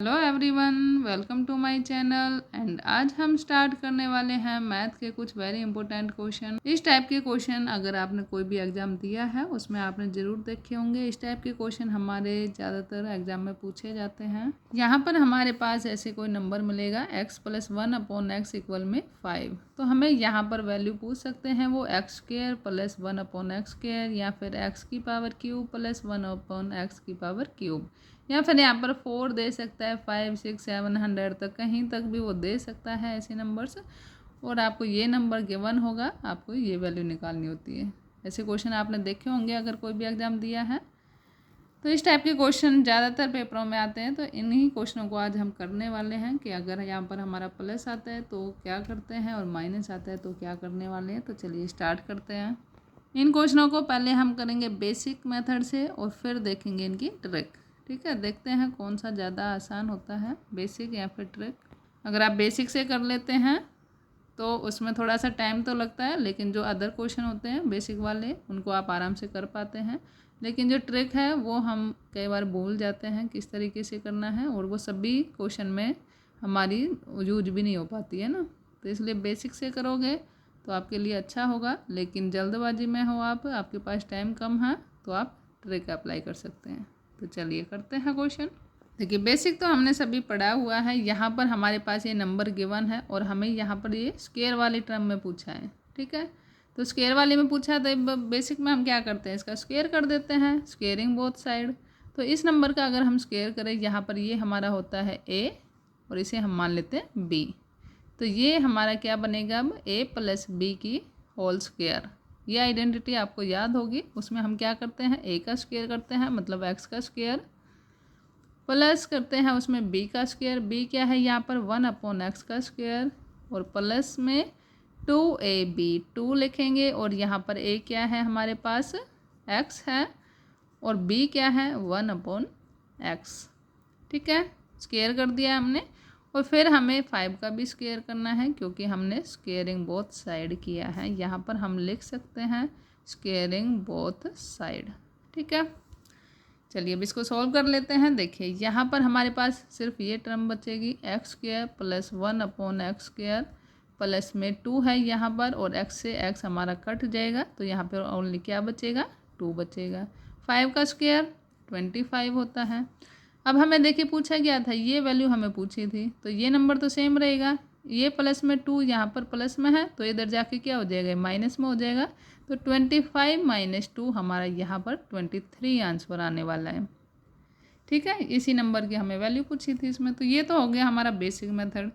Hello everyone, welcome to my channel. And आज हम start करने वाले हैं मैथ के कुछ वेरी इंपॉर्टेंट क्वेश्चन। इस टाइप के क्वेश्चन अगर आपने कोई भी एग्जाम दिया है उसमें आपने ज़रूर देखे होंगे। इस टाइप के क्वेश्चन हमारे ज़्यादातर एग्जाम में पूछे जाते हैं। यहाँ पर हमारे पास ऐसे कोई नंबर मिलेगा x + 1/x = 5। तो हमें यहाँ पर वैल्यू पूछ सकते हैं वो x² + 1/x² या फिर x³ + 1/x³, या फिर यहाँ पर 4 दे सकता है, 5, 6, 700 तक कहीं तक भी वो दे सकता है ऐसे नंबर्स। और आपको ये नंबर गिवन होगा, आपको ये वैल्यू निकालनी होती है। ऐसे क्वेश्चन आपने देखे होंगे अगर कोई भी एग्ज़ाम दिया है। तो इस टाइप के क्वेश्चन ज़्यादातर पेपरों में आते हैं। तो इन्हीं क्वेश्चनों को आज हम करने वाले हैं कि अगर यहाँ पर हमारा प्लस आता है तो क्या करते हैं और माइनस आता है तो क्या करने वाले हैं। तो चलिए स्टार्ट करते हैं। इन क्वेश्चनों को पहले हम करेंगे बेसिक मेथड से और फिर देखेंगे इनकी ट्रिक। ठीक है, देखते हैं कौन सा ज़्यादा आसान होता है, बेसिक या फिर ट्रिक। अगर आप बेसिक से कर लेते हैं तो उसमें थोड़ा सा टाइम तो लगता है, लेकिन जो अदर क्वेश्चन होते हैं बेसिक वाले उनको आप आराम से कर पाते हैं। लेकिन जो ट्रिक है वो हम कई बार भूल जाते हैं किस तरीके से करना है, और वो सभी क्वेश्चन में हमारी यूज भी नहीं हो पाती है ना। तो इसलिए बेसिक से करोगे तो आपके लिए अच्छा होगा। लेकिन जल्दबाजी में हो आप, आपके पास टाइम कम है, तो आप ट्रिक अप्लाई कर सकते हैं। तो चलिए करते हैं क्वेश्चन। देखिए बेसिक तो हमने सभी पढ़ा हुआ है। यहाँ पर हमारे पास ये नंबर गिवन है और हमें यहाँ पर ये स्क्वायर वाले टर्म में पूछा है। ठीक है, तो स्क्वायर वाले में पूछा है तो बेसिक में हम क्या करते हैं, इसका स्क्वायर कर देते हैं, स्क्वेयरिंग बोथ साइड। तो इस नंबर का अगर हम स्क्वायर करें, यहाँ पर ये हमारा होता है a और इसे हम मान लेते हैं b। तो ये हमारा क्या बनेगा अब, a + b की होल स्क्वायर। ये आइडेंटिटी आपको याद होगी। उसमें हम क्या करते हैं, a का स्क्वायर करते हैं मतलब x का स्क्वायर, प्लस करते हैं उसमें b का स्क्वायर। b क्या है यहाँ पर 1/x का स्क्वायर, और प्लस में 2ab 2 लिखेंगे। और यहाँ पर a क्या है हमारे पास, x है, और b क्या है 1/x। ठीक है, स्क्वायर कर दिया हमने। और फिर हमें 5 का भी स्क्वायर करना है क्योंकि हमने स्क्वेयरिंग बोथ साइड किया है। यहाँ पर हम लिख सकते हैं स्क्वेयरिंग बोथ साइड। ठीक है, चलिए अब इसको सॉल्व कर लेते हैं। देखिए यहाँ पर हमारे पास सिर्फ ये टर्म बचेगी, x² + 1/x² प्लस में 2 है यहाँ पर, और x से x हमारा कट जाएगा तो यहाँ पर ओनली क्या बचेगा, 2 बचेगा। 5 का स्क्वायर 25 होता है। अब हमें देखिए पूछा गया था, ये वैल्यू हमें पूछी थी, तो ये नंबर तो सेम रहेगा। ये प्लस में 2 यहाँ पर प्लस में है तो इधर जाके क्या हो जाएगा, माइनस में हो जाएगा। तो 25 - 2 हमारा यहाँ पर 23 आंसर आने वाला है। ठीक है, इसी नंबर की हमें वैल्यू पूछी थी इसमें। तो ये तो हो गया हमारा बेसिक मेथड।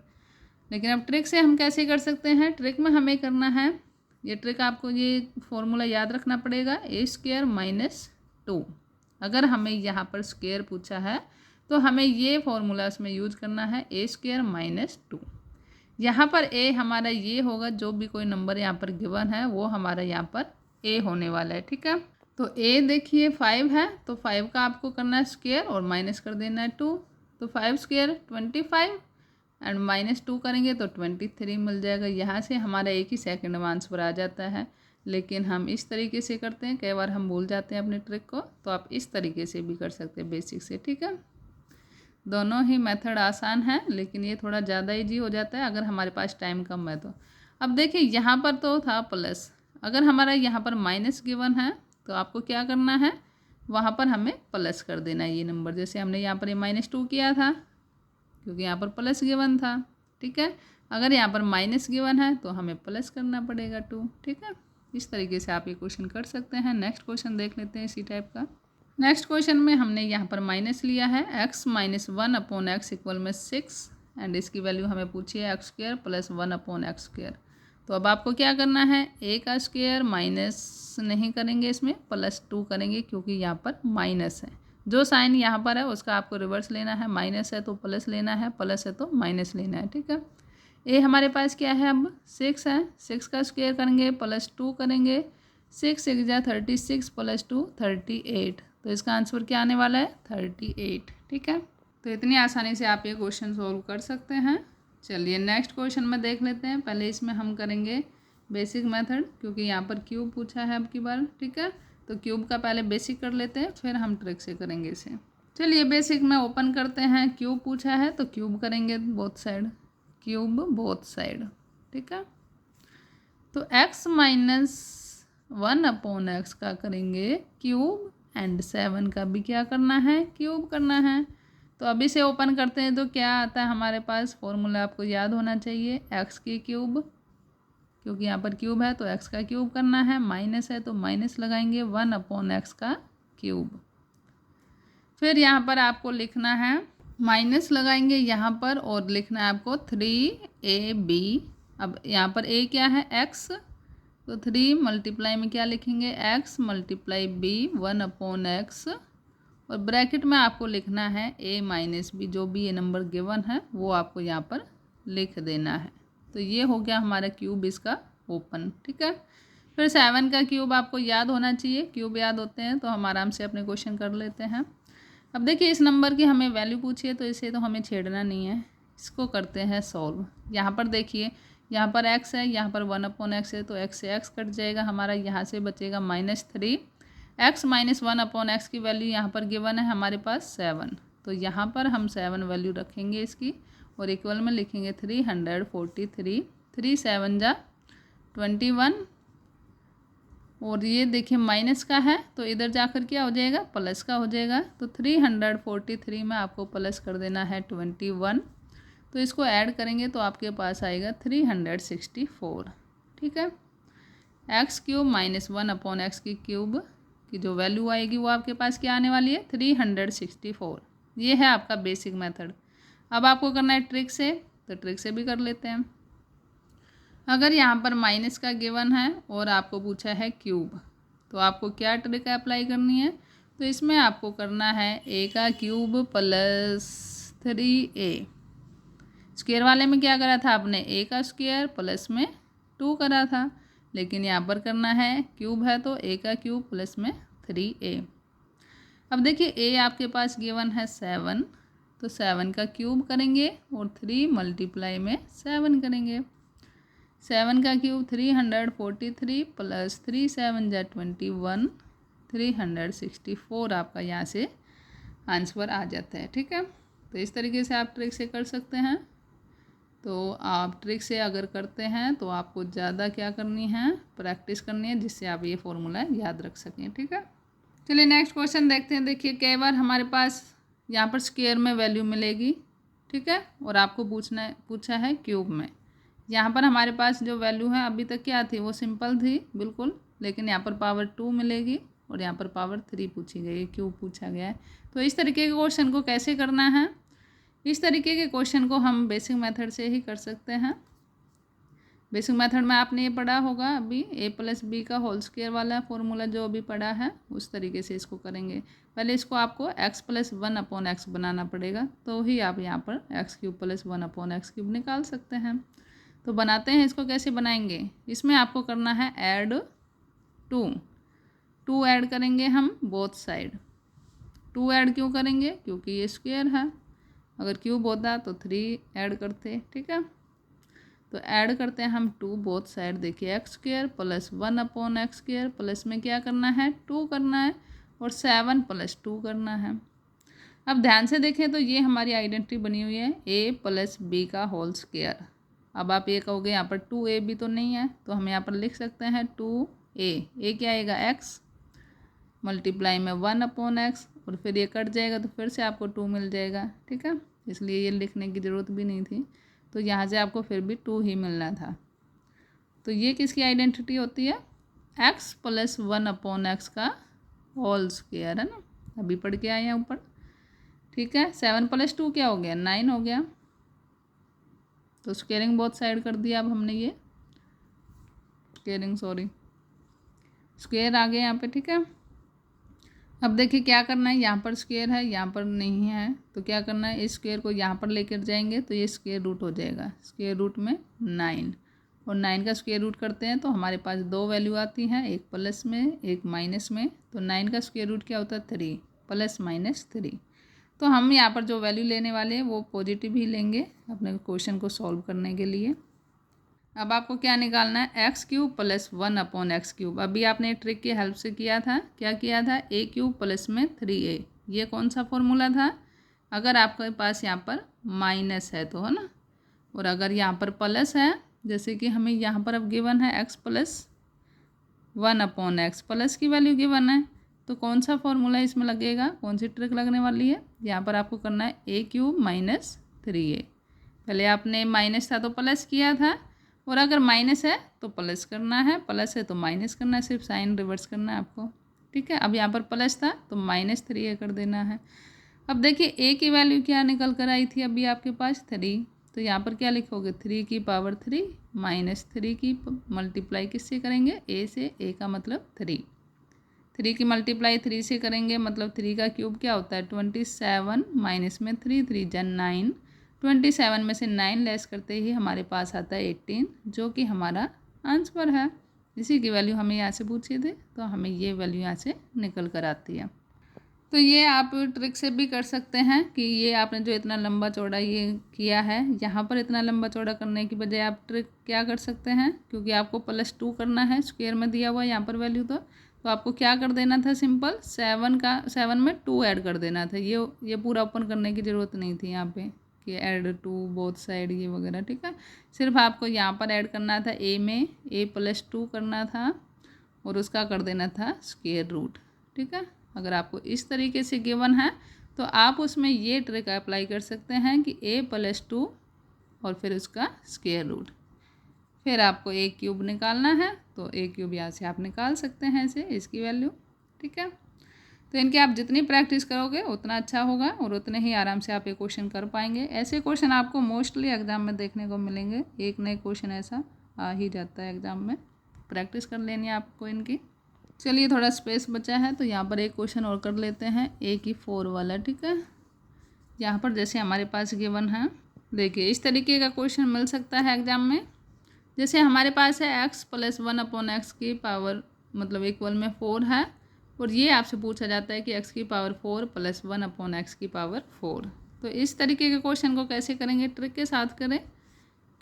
लेकिन अब ट्रिक से हम कैसे कर सकते हैं। ट्रिक में हमें करना है, ये ट्रिक आपको ये फॉर्मूला याद रखना पड़ेगा, a² - 2। अगर हमें यहाँ पर स्क्वायर पूछा है तो हमें ये फॉर्मूला इसमें यूज करना है, a² - 2। यहाँ पर a हमारा ये होगा, जो भी कोई नंबर यहाँ पर गिवन है वो हमारा यहाँ पर a होने वाला है। ठीक है, तो a देखिए 5 है, तो 5 का आपको करना है स्क्वायर और माइनस कर देना है 2। तो 5² 25 एंड -2 करेंगे तो 23 मिल जाएगा। यहाँ से हमारा एक ही सेकंड में आंसर आ जाता है। लेकिन हम इस तरीके से करते हैं, कई बार हम भूल जाते हैं अपने ट्रिक को, तो आप इस तरीके से भी कर सकते हैं बेसिक से। ठीक है, दोनों ही मेथड आसान है, लेकिन ये थोड़ा ज़्यादा ईजी हो जाता है अगर हमारे पास टाइम कम है तो। अब देखिए यहाँ पर तो था प्लस, अगर हमारा यहाँ पर माइनस गिवन है तो आपको क्या करना है, वहाँ पर हमें प्लस कर देना है ये नंबर। जैसे हमने यहाँ पर ये -2 किया था क्योंकि यहाँ पर प्लस गिवन था। ठीक है, अगर यहाँ पर माइनस गिवन है तो हमें प्लस करना पड़ेगा 2। ठीक है, इस तरीके से आप ये क्वेश्चन कर सकते हैं। नेक्स्ट क्वेश्चन देख लेते हैं इसी टाइप का। नेक्स्ट क्वेश्चन में हमने यहाँ पर माइनस लिया है, x - 1/x = 6 एंड इसकी वैल्यू हमें पूछी है x² + 1/x²। तो अब आपको क्या करना है, a का स्क्वायर माइनस नहीं करेंगे, इसमें +2 करेंगे क्योंकि यहाँ पर माइनस है। जो साइन यहाँ पर है उसका आपको रिवर्स लेना है, माइनस है तो प्लस लेना है, प्लस है तो माइनस लेना है। ठीक है, a हमारे पास क्या है अब 6 है, 6 का स्क्वायर करेंगे +2 करेंगे, 6 × 6 = 36 + 2 38। तो इसका आंसर क्या आने वाला है, 38। ठीक है, तो इतनी आसानी से आप ये क्वेश्चन सॉल्व कर सकते हैं। चलिए नेक्स्ट क्वेश्चन में देख लेते हैं। पहले इसमें हम करेंगे बेसिक मेथड क्योंकि यहाँ पर क्यूब पूछा है अब की बार। ठीक है, तो क्यूब का पहले बेसिक कर लेते हैं, फिर हम ट्रिक से करेंगे इसे। चलिए बेसिक में ओपन करते हैं। क्यूब पूछा है तो क्यूब करेंगे both side, cube both side, ठीक है। तो x माइनस 1/x का करेंगे क्यूब एंड 7 का भी क्या करना है, क्यूब करना है। तो अभी से ओपन करते हैं तो क्या आता है हमारे पास, फॉर्मूला आपको याद होना चाहिए, x की क्यूब, क्योंकि यहाँ पर क्यूब है तो x का क्यूब करना है, माइनस है तो माइनस लगाएंगे 1/x का क्यूब। फिर यहाँ पर आपको लिखना है, माइनस लगाएंगे यहाँ पर और लिखना है आपको 3ab। अब यहाँ पर a क्या है, x, तो 3 मल्टीप्लाई में क्या लिखेंगे, x मल्टीप्लाई b 1/x, और ब्रैकेट में आपको लिखना है a माइनस b, जो भी ये नंबर गिवन है वो आपको यहाँ पर लिख देना है। तो ये हो गया हमारा क्यूब इसका ओपन, ठीक है। फिर 7 का क्यूब आपको याद होना चाहिए, क्यूब याद होते हैं तो हम आराम से अपने क्वेश्चन कर लेते हैं। अब देखिए इस नंबर की हमें वैल्यू पूछी है तो इसे तो हमें छेड़ना नहीं है, इसको करते हैं सॉल्व। यहाँ पर देखिए, यहाँ पर x है, यहाँ पर 1/x है, तो x से x कट जाएगा हमारा, यहाँ से बचेगा -3। x माइनस 1/x की वैल्यू यहाँ पर गिवन है हमारे पास 7, तो यहाँ पर हम 7 वैल्यू रखेंगे इसकी और इक्वल में लिखेंगे 343। 3 7 जा 21, और ये देखिए माइनस का है तो इधर जाकर क्या हो जाएगा, प्लस का हो जाएगा। तो 343 में आपको प्लस कर देना है 21, तो इसको ऐड करेंगे तो आपके पास आएगा 364, ठीक है। x क्यूब माइनस 1/x की क्यूब की जो वैल्यू आएगी वो आपके पास क्या आने वाली है, 364। ये है आपका बेसिक मेथड। अब आपको करना है ट्रिक से, तो ट्रिक से भी कर लेते हैं। अगर यहाँ पर माइनस का गिवन है और आपको पूछा है क्यूब, तो आपको क्या ट्रिक अप्लाई करनी है, तो इसमें आपको करना है a का क्यूब प्लस 3a। स्क्वायर वाले में क्या करा था आपने, a का स्क्वायर प्लस में 2 करा था, लेकिन यहाँ पर करना है क्यूब है तो a का क्यूब प्लस में 3a। अब देखिए a आपके पास गिवन है 7, तो 7 का क्यूब करेंगे और 3 मल्टीप्लाई में 7 करेंगे। 7 का क्यूब 343 प्लस 3 7 जा 21, 364 आपका यहाँ से आंसर आ जाता है, ठीक है। तो इस तरीके से आप ट्रिक से कर सकते हैं। तो आप ट्रिक से अगर करते हैं तो आपको ज़्यादा क्या करनी है, प्रैक्टिस करनी है, जिससे आप ये फॉर्मूला याद रख सकें, ठीक है। चलिए नेक्स्ट क्वेश्चन देखते हैं। देखिए कई बार हमारे पास यहाँ पर स्क्वायर में वैल्यू मिलेगी, ठीक है, और आपको पूछा है क्यूब में। यहाँ पर हमारे पास जो वैल्यू है अभी तक क्या थी, वो सिंपल थी बिल्कुल, लेकिन यहाँ पर पावर 2 मिलेगी और यहाँ पर पावर 3 पूछी गई है, क्यूब पूछा गया है। तो इस तरीके के क्वेश्चन को कैसे करना है, इस तरीके के क्वेश्चन को हम बेसिक मेथड से ही कर सकते हैं। बेसिक मेथड में आपने ये पढ़ा होगा अभी, a+b का होल स्क्वायर वाला फॉर्मूला जो अभी पढ़ा है, उस तरीके से इसको करेंगे। पहले इसको आपको x + 1/x बनाना पड़ेगा, तो ही आप यहाँ पर x³ + 1/x³ निकाल सकते हैं। तो बनाते हैं, इसको कैसे बनाएंगे, इसमें आपको करना है ऐड 2 ऐड करेंगे हम बोथ साइड। 2 ऐड क्यों करेंगे, क्योंकि ये स्क्वायर है, अगर क्यूब होता तो 3 ऐड करते, ठीक है। तो ऐड करते हैं हम 2 बोथ साइड। देखिए x² + 1/x² प्लस में क्या करना है, 2 करना है, और 7 + 2 करना है। अब ध्यान से देखें तो ये हमारी आइडेंटिटी बनी हुई है a + b का होल स्क्वायर। अब आप ये कहोगे यहाँ पर 2ab तो नहीं है, तो हम यहाँ पर लिख सकते हैं 2a क्या आएगा, x मल्टीप्लाई में 1/x, और फिर ये कट जाएगा तो फिर से आपको 2 मिल जाएगा, ठीक है। इसलिए ये लिखने की ज़रूरत भी नहीं थी, तो यहाँ से आपको फिर भी 2 ही मिलना था। तो ये किसकी आइडेंटिटी होती है, x + 1/x का होल स्क्वायर, है ना, अभी पढ़ के आए हैं ऊपर, ठीक है। 7 + 2 क्या हो गया, 9 हो गया। तो स्क्वेयरिंग बोथ साइड कर दिया। अब हमने ये स्क्वेयर आ गया यहाँ पे, ठीक है। अब देखिए क्या करना है, यहाँ पर स्क्वेयर है, यहाँ पर नहीं है, तो क्या करना है, इस स्क्वेयर को यहाँ पर लेकर जाएंगे तो ये स्क्वेयर रूट हो जाएगा। स्क्वेयर रूट में 9, और 9 का स्क्वेयर रूट करते हैं तो हमारे पास 2 वैल्यू आती हैं, एक प्लस में एक माइनस में। तो 9 का स्क्वेयर रूट क्या होता है, 3 + -3। तो हम यहाँ पर जो वैल्यू लेने वाले हैं वो पॉजिटिव ही लेंगे अपने क्वेश्चन को सॉल्व करने के लिए। अब आपको क्या निकालना है, x³ + 1/x³। अभी आपने ट्रिक की हेल्प से किया था, क्या किया था, a³ प्लस में 3a, ये कौन सा फॉर्मूला था? अगर आपके पास यहाँ पर माइनस है तो, है ना, और अगर यहाँ पर प्लस है, जैसे कि हमें यहाँ पर अब गिवन है x प्लस 1/x प्लस की वैल्यू गिवन है, तो कौन सा फॉर्मूला इसमें लगेगा, कौन सी ट्रिक लगने वाली है? यहाँ पर आपको करना है a³ माइनस 3a। पहले आपने माइनस था तो प्लस किया था, और अगर माइनस है तो प्लस करना है, प्लस है तो माइनस करना है, सिर्फ साइन रिवर्स करना है आपको। ठीक है, अब यहाँ पर प्लस था तो -3a कर देना है। अब देखिए a की वैल्यू क्या निकल कर आई थी अभी आपके पास 3, तो यहाँ पर क्या लिखोगे 3 की पावर 3 माइनस 3 की मल्टीप्लाई किससे करेंगे? a से। a का मतलब 3 की मल्टीप्लाई 3 से करेंगे, मतलब 3 का क्यूब क्या होता है 27, माइनस में 3 3 जा 9, 27 में से 9 लेस करते ही हमारे पास आता है 18, जो कि हमारा आंसर है। इसी की वैल्यू हमें यहाँ से पूछी थी, तो हमें ये वैल्यू यहाँ से निकल कर आती है। तो ये आप ट्रिक से भी कर सकते हैं कि ये आपने जो इतना लंबा चौड़ा ये किया है, यहाँ पर इतना लंबा चौड़ा करने की बजाय आप ट्रिक क्या कर सकते हैं, क्योंकि आपको +2 करना है, स्क्वायर में दिया हुआ है यहाँ पर वैल्यू, तो आपको क्या कर देना था, सिंपल 7 में 2 ऐड कर देना था। ये पूरा ओपन करने की ज़रूरत नहीं थी यहाँ पे कि ऐड टू बोथ साइड ये वगैरह। ठीक है, सिर्फ आपको यहाँ पर ऐड करना था a में a+2 करना था, और उसका कर देना था स्क्वायर रूट। ठीक है, अगर आपको इस तरीके से गिवन है तो आप उसमें ये ट्रिक अप्लाई कर सकते हैं कि a+2 और फिर उसका स्क्वायर रूट, फिर आपको a³ निकालना है, तो a³ यहाँ से आप निकाल सकते हैं ऐसे, इसकी वैल्यू। ठीक है, तो इनकी आप जितनी प्रैक्टिस करोगे उतना अच्छा होगा, और उतने ही आराम से आप ये क्वेश्चन कर पाएंगे। ऐसे क्वेश्चन आपको मोस्टली एग्जाम में देखने को मिलेंगे, एक नए क्वेश्चन ऐसा आ ही जाता है एग्जाम में। प्रैक्टिस कर लेनी है आपको इनकी। चलिए थोड़ा स्पेस बचा है तो यहाँ पर एक क्वेश्चन और कर लेते हैं, a⁴ वाला। ठीक है, यहाँ पर जैसे हमारे पास गिवन है, देखिए इस तरीके का क्वेश्चन मिल सकता है एग्जाम में। जैसे हमारे पास है x + 1/x की पावर मतलब इक्वल में 4 है, और ये आपसे पूछा जाता है कि x की पावर 4 + 1/x की पावर 4। तो इस तरीके के क्वेश्चन को कैसे करेंगे, ट्रिक के साथ करें,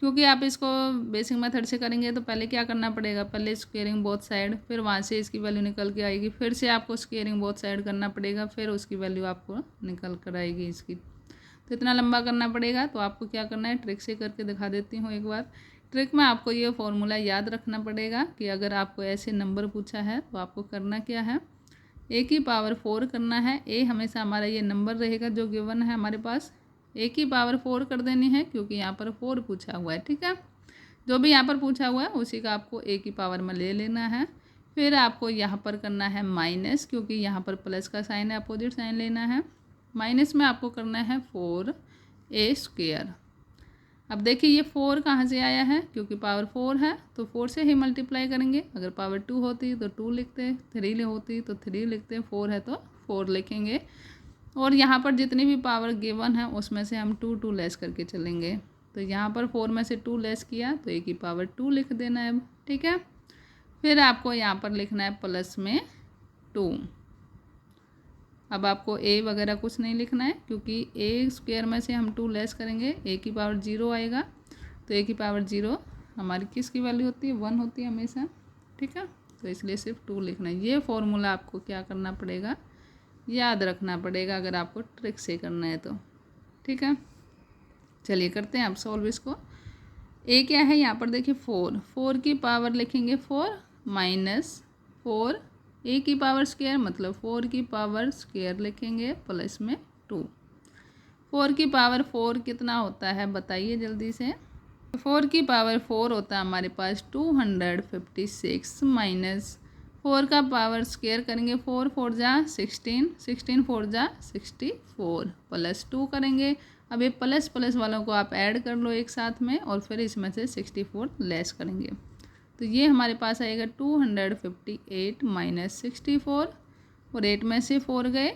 क्योंकि आप इसको बेसिक मेथड से करेंगे तो पहले क्या करना पड़ेगा, पहले स्क्वेयरिंग बोथ साइड, फिर वहाँ से इसकी वैल्यू निकल के आएगी, फिर से आपको स्क्वेयरिंग बोथ साइड करना पड़ेगा, फिर उसकी वैल्यू आपको निकल कर आएगी इसकी। तो इतना लंबा करना पड़ेगा, तो आपको क्या करना है, ट्रिक से करके दिखा देती हूँ एक बार। ट्रिक में आपको ये फॉर्मूला याद रखना पड़ेगा कि अगर आपको ऐसे नंबर पूछा है तो आपको करना क्या है, a की पावर 4 करना है। a हमेशा हमारा ये नंबर रहेगा जो गिवन है हमारे पास, a की पावर 4 कर देनी है, क्योंकि यहाँ पर 4 पूछा हुआ है। ठीक है, जो भी यहाँ पर पूछा हुआ है उसी का आपको a की पावर में ले लेना है। फिर आपको यहाँ पर करना है माइनस, क्योंकि यहाँ पर प्लस का साइन है, अपोजिट साइन लेना है। माइनस में आपको करना है 4a²। अब देखिए ये 4 कहाँ से आया है, क्योंकि पावर 4 है तो 4 से ही मल्टीप्लाई करेंगे। अगर पावर 2 होती तो 2 लिखते, 3 होती तो 3 लिखते, 4 है तो 4 लिखेंगे। और यहाँ पर जितनी भी पावर गिवन है उसमें से हम 2 लेस करके चलेंगे, तो यहाँ पर 4 में से 2 लेस किया तो a की पावर 2 लिख देना है अब। ठीक है, फिर आपको यहाँ पर लिखना है प्लस में 2। अब आपको a वगैरह कुछ नहीं लिखना है, क्योंकि a² में से हम 2 लेस करेंगे, a की पावर 0 आएगा, तो a की पावर 0 हमारी किसकी वैल्यू होती है, 1 होती है हमेशा। ठीक है, तो इसलिए सिर्फ 2 लिखना है। ये फॉर्मूला आपको क्या करना पड़ेगा, याद रखना पड़ेगा, अगर आपको ट्रिक से करना है तो। ठीक है, चलिए करते हैं आप सॉल्व इसको। a क्या है यहाँ पर देखिए 4 की पावर लिखेंगे 4 माइनस 4 a की पावर स्क्वायर, मतलब 4 की पावर स्क्वायर लिखेंगे प्लस में 2। 4 की पावर 4 कितना होता है बताइए जल्दी से। 4 की पावर 4 होता है हमारे पास 256, माइनस 4 का पावर स्क्वायर करेंगे 4 4 जा 16, 16 4 जा 64, प्लस 2 करेंगे। अब ये प्लस प्लस वालों को आप ऐड कर लो एक साथ में, और फिर इसमें से 64 लेस करेंगे, तो ये हमारे पास आएगा 258 माइनस 64, और 8 में से 4 गए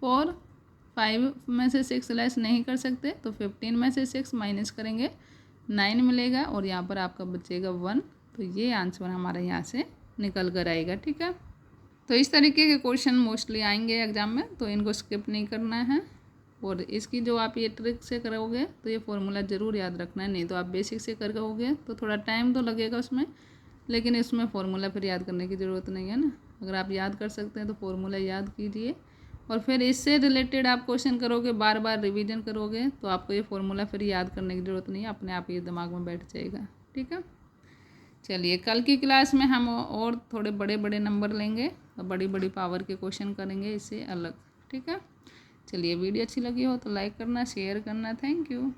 4, 5 में से 6 लेस नहीं कर सकते, तो 15 में से 6 माइनस करेंगे 9 मिलेगा, और यहाँ पर आपका बचेगा 1। तो ये आंसर हमारा यहाँ से निकल कर आएगा। ठीक है, तो इस तरीके के क्वेश्चन मोस्टली आएंगे एग्जाम में, तो इनको स्किप नहीं करना है। और इसकी जो आप ये ट्रिक से करोगे तो ये फॉर्मूला ज़रूर याद रखना है, नहीं तो आप बेसिक से करोगे तो थोड़ा टाइम तो लगेगा उसमें, लेकिन इसमें फ़ॉर्मूला फिर याद करने की ज़रूरत नहीं है ना। अगर आप याद कर सकते हैं तो फ़ॉर्मूला याद कीजिए, और फिर इससे रिलेटेड आप क्वेश्चन करोगे, बार बार रिवीजन करोगे, तो आपको ये फॉर्मूला फिर याद करने की ज़रूरत नहीं है, अपने आप ये दिमाग में बैठ जाएगा। ठीक है, चलिए कल की क्लास में हम और थोड़े बड़े बड़े नंबर लेंगे और बड़ी बड़ी पावर के क्वेश्चन करेंगे इससे अलग। ठीक है, चलिए वीडियो अच्छी लगी हो तो लाइक करना, शेयर करना। Thank you.